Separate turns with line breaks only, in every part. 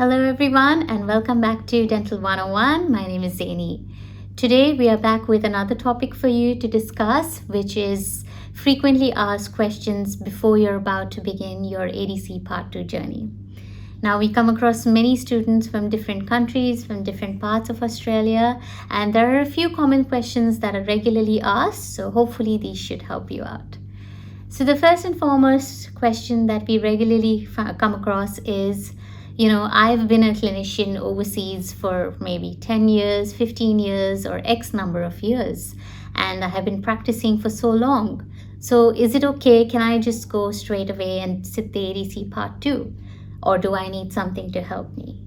Hello everyone and welcome back to Dental 101. My name is Zaini. Today we are back with another topic for you to discuss, which is frequently asked questions before you're about to begin your ADC Part 2 journey. Now we come across many students from different countries, from different parts of Australia, and there are a few common questions that are regularly asked, so hopefully these should help you out. So the first and foremost question that we regularly come across is, I've been a clinician overseas for maybe 10 years, 15 years, or X number of years, and I have been practicing for so long. So is it okay? Can I just go straight away and sit the ADC Part 2? Or do I need something to help me?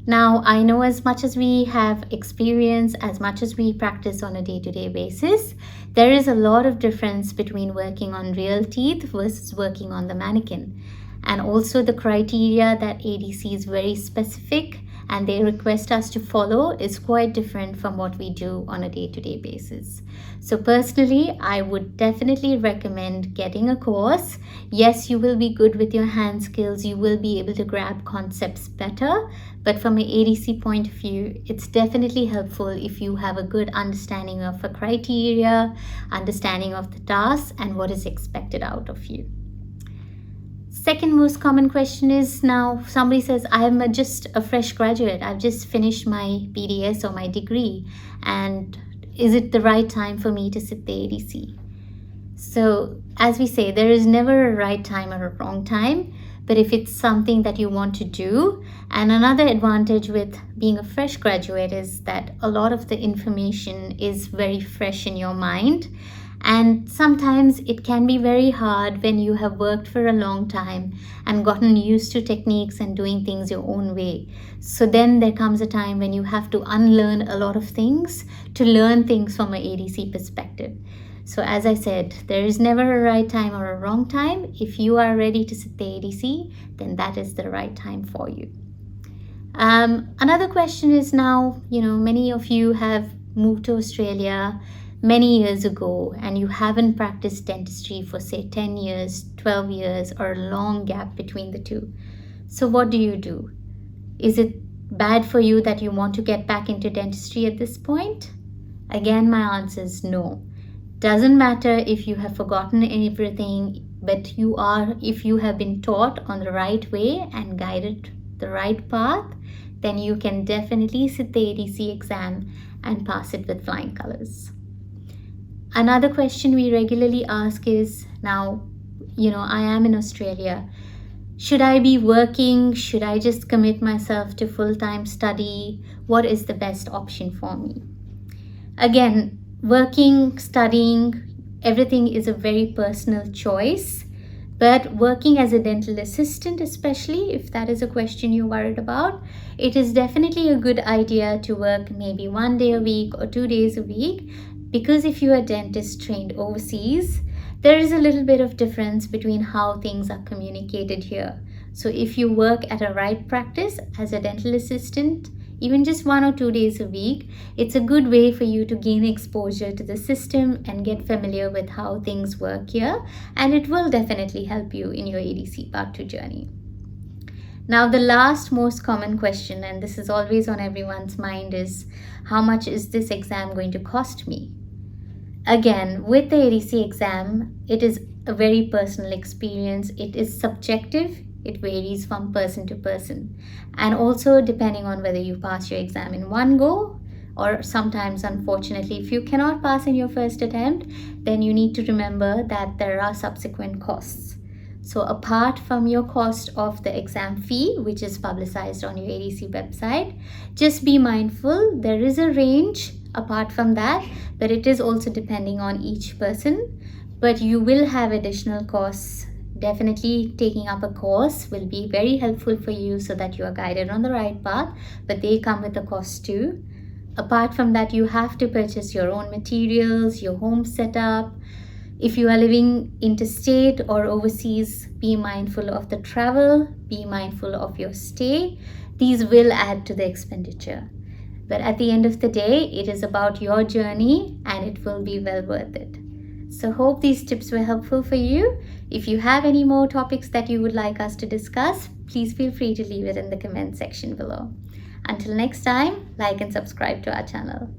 Now, I know as much as we have experience, as much as we practice on a day-to-day basis, there is a lot of difference between working on real teeth versus working on the mannequin. And also the criteria that ADC is very specific and they request us to follow is quite different from what we do on a day-to-day basis. So personally, I would definitely recommend getting a course. Yes, you will be good with your hand skills, you will be able to grab concepts better, but from an ADC point of view, it's definitely helpful if you have a good understanding of a criteria, understanding of the task, and what is expected out of you. Second most common question is, now somebody says, I am just a fresh graduate. I've just finished my BDS or my degree. And is it the right time for me to sit the ADC? So as we say, there is never a right time or a wrong time. But if it's something that you want to do, and another advantage with being a fresh graduate is that a lot of the information is very fresh in your mind. And sometimes it can be very hard when you have worked for a long time and gotten used to techniques and doing things your own way. So then there comes a time when you have to unlearn a lot of things to learn things from an ADC perspective. So as I said, there is never a right time or a wrong time. If you are ready to sit the ADC, then that is the right time for you. Another question is, now, many of you have moved to Australia many years ago and you haven't practiced dentistry for say 10 years, 12 years, or a long gap between the two. So what do? Is it bad for you that you want to get back into dentistry at this point? Again, my answer is no. Doesn't matter if you have forgotten everything, but if you have been taught on the right way and guided the right path, then you can definitely sit the ADC exam and pass it with flying colors. Another question we regularly ask is, now, I am in Australia. Should I be working? Should I just commit myself to full-time study? What is the best option for me? Again, working, studying, everything is a very personal choice. But working as a dental assistant, especially if that is a question you're worried about, it is definitely a good idea to work maybe 1 day a week or 2 days a week. Because if you're a dentist trained overseas, there is a little bit of difference between how things are communicated here. So if you work at a right practice as a dental assistant, even just 1 or 2 days a week, it's a good way for you to gain exposure to the system and get familiar with how things work here. And it will definitely help you in your ADC Part 2 journey. Now, the last most common question, and this is always on everyone's mind, is how much is this exam going to cost me? Again, with the ADC exam, it is a very personal experience. It is subjective. It varies from person to person. And also depending on whether you pass your exam in one go, or sometimes, unfortunately, if you cannot pass in your first attempt, then you need to remember that there are subsequent costs. So apart from your cost of the exam fee, which is publicized on your ADC website, just be mindful, there is a range apart from that, but it is also depending on each person. But you will have additional costs. Definitely taking up a course will be very helpful for you so that you are guided on the right path, but they come with a cost too. Apart from that, you have to purchase your own materials, your home setup. If you are living interstate or overseas, be mindful of the travel, be mindful of your stay. These will add to the expenditure. But at the end of the day, it is about your journey and it will be well worth it. So hope these tips were helpful for you. If you have any more topics that you would like us to discuss, please feel free to leave it in the comment section below. Until next time, like and subscribe to our channel.